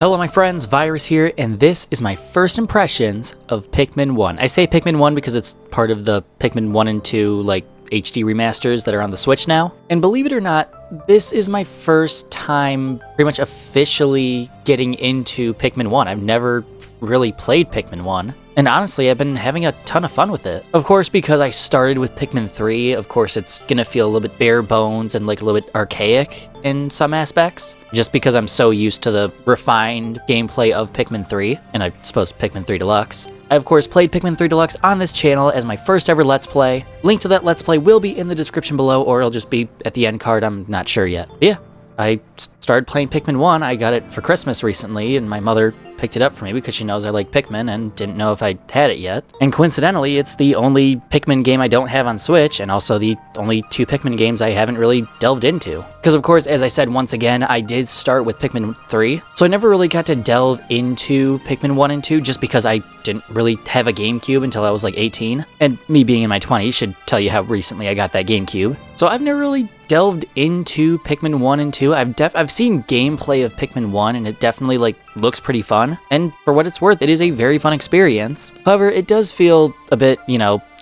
Hello my friends, Virus here, and this is my first impressions of Pikmin 1. I say Pikmin 1 because it's part of the Pikmin 1 and 2, HD remasters that are on the Switch now. And believe it or not, this is my first time pretty much officially getting into Pikmin 1. I've never really played Pikmin 1. And honestly, I've been having a ton of fun with it. Of course, because I started with Pikmin 3, of course it's gonna feel a little bit bare bones and a little bit archaic in some aspects, just because I'm so used to the refined gameplay of Pikmin 3, and I suppose Pikmin 3 Deluxe. I of course played Pikmin 3 Deluxe on this channel as my first ever Let's Play. Link to that Let's Play will be in the description below, or it'll just be at the end card, I'm not sure yet. But yeah, I started playing Pikmin 1, I got it for Christmas recently, and my mother picked it up for me because she knows I like Pikmin and didn't know if I had it yet. And coincidentally, it's the only Pikmin game I don't have on Switch, and also the only two Pikmin games I haven't really delved into. Because of course, as I said once again, I did start with Pikmin 3, so I never really got to delve into Pikmin 1 and 2 just because I didn't really have a Gamecube until I was like 18. And me being in my 20s should tell you how recently I got that Gamecube. So I've never really delved into Pikmin 1 and 2. I've seen gameplay of Pikmin 1 and it definitely looks pretty fun. And for what it's worth, it is a very fun experience. However, it does feel a bit,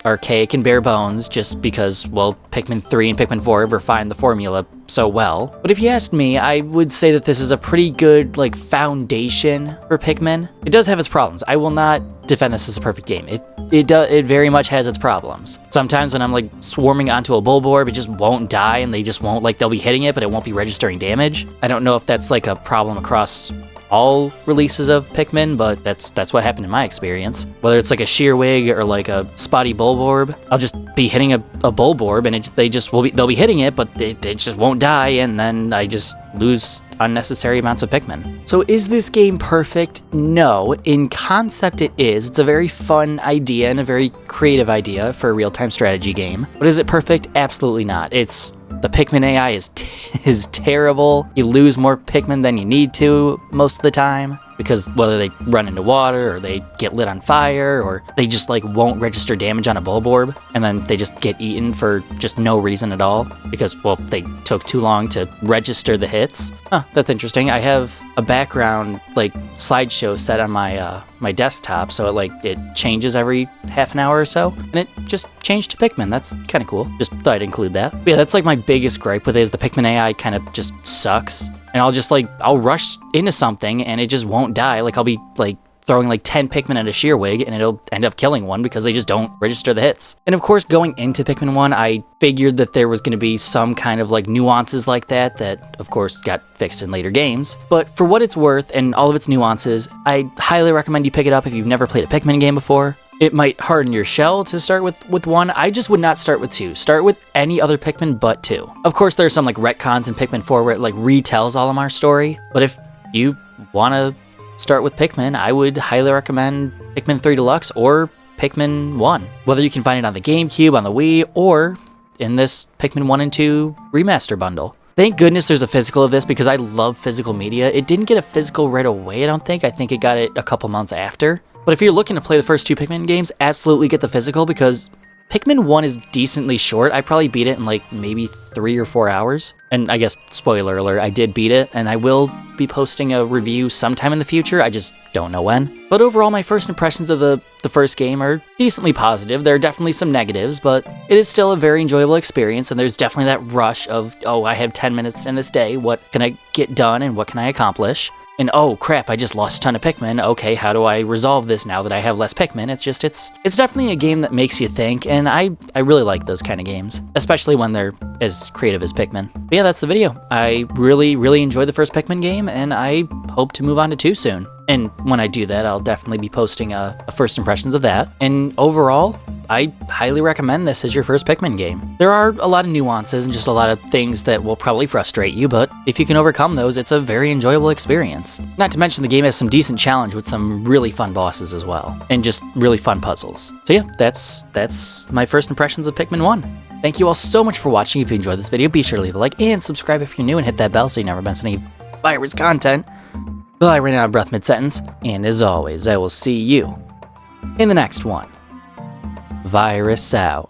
archaic and bare bones just because, well, Pikmin 3 and Pikmin 4 have refined the formula so well. But if you asked me, I would say that this is a pretty good, foundation for Pikmin. It does have its problems. I will not defend this as a perfect game. It very much has its problems. Sometimes when I'm swarming onto a Bulborb, it just won't die and they just won't, they'll be hitting it, but it won't be registering damage. I don't know if that's a problem across all releases of Pikmin, but that's what happened in my experience. Whether it's a Shearwig or a spotty Bulborb, I'll just be hitting a Bulborb and they'll be hitting it, but they just won't die, and then I just lose unnecessary amounts of Pikmin. So is this game perfect? No. In concept it is. It's a very fun idea and a very creative idea for a real-time strategy game. But is it perfect? Absolutely not. The Pikmin AI is terrible. You lose more Pikmin than you need to most of the time, because whether they run into water or they get lit on fire or they just won't register damage on a Bulborb and then they just get eaten for just no reason at all because, well, they took too long to register the hits. Huh, that's interesting. I have a background slideshow set on my desktop, so it changes every half an hour or so, and it just changed to Pikmin. That's kind of cool. Just thought I'd include that. But yeah, that's my biggest gripe with it is the Pikmin AI kind of just sucks. And I'll just I'll rush into something and it just won't die. I'll be throwing 10 Pikmin at a Shearwig and it'll end up killing one because they just don't register the hits. And of course, going into Pikmin 1, I figured that there was going to be some kind of nuances like that of course got fixed in later games. But for what it's worth and all of its nuances, I highly recommend you pick it up if you've never played a Pikmin game before. It might harden your shell to start with 1. I just would not start with 2. Start with any other Pikmin but 2. Of course, there's some retcons in Pikmin 4 where it retells Olimar's story. But if you want to start with Pikmin, I would highly recommend Pikmin 3 Deluxe or Pikmin 1. Whether you can find it on the Gamecube, on the Wii, or in this Pikmin 1 and 2 remaster bundle. Thank goodness there's a physical of this because I love physical media. It didn't get a physical right away, I don't think. I think it got it a couple months after. But if you're looking to play the first 2 Pikmin games, absolutely get the physical because Pikmin 1 is decently short. I probably beat it in maybe 3 or 4 hours. And I guess, spoiler alert, I did beat it, and I will be posting a review sometime in the future. I just don't know when. But overall, my first impressions of the first game are decently positive. There are definitely some negatives, but it is still a very enjoyable experience, and there's definitely that rush of, oh, I have 10 minutes in this day. What can I get done, and what can I accomplish? And oh crap, I just lost a ton of Pikmin. Okay, how do I resolve this now that I have less Pikmin? It's definitely a game that makes you think, and I really like those kind of games, especially when they're as creative as Pikmin. But yeah, that's the video. I really enjoyed the first Pikmin game, and I hope to move on to 2 soon. And when I do that, I'll definitely be posting a first impressions of that. And overall, I highly recommend this as your first Pikmin game. There are a lot of nuances and just a lot of things that will probably frustrate you, but if you can overcome those, it's a very enjoyable experience. Not to mention the game has some decent challenge with some really fun bosses as well, and just really fun puzzles. So yeah, that's my first impressions of Pikmin 1. Thank you all so much for watching. If you enjoyed this video, be sure to leave a like and subscribe if you're new and hit that bell so you never miss any Virus content. Well, I ran out of breath mid-sentence, and as always, I will see you in the next one. Virus out.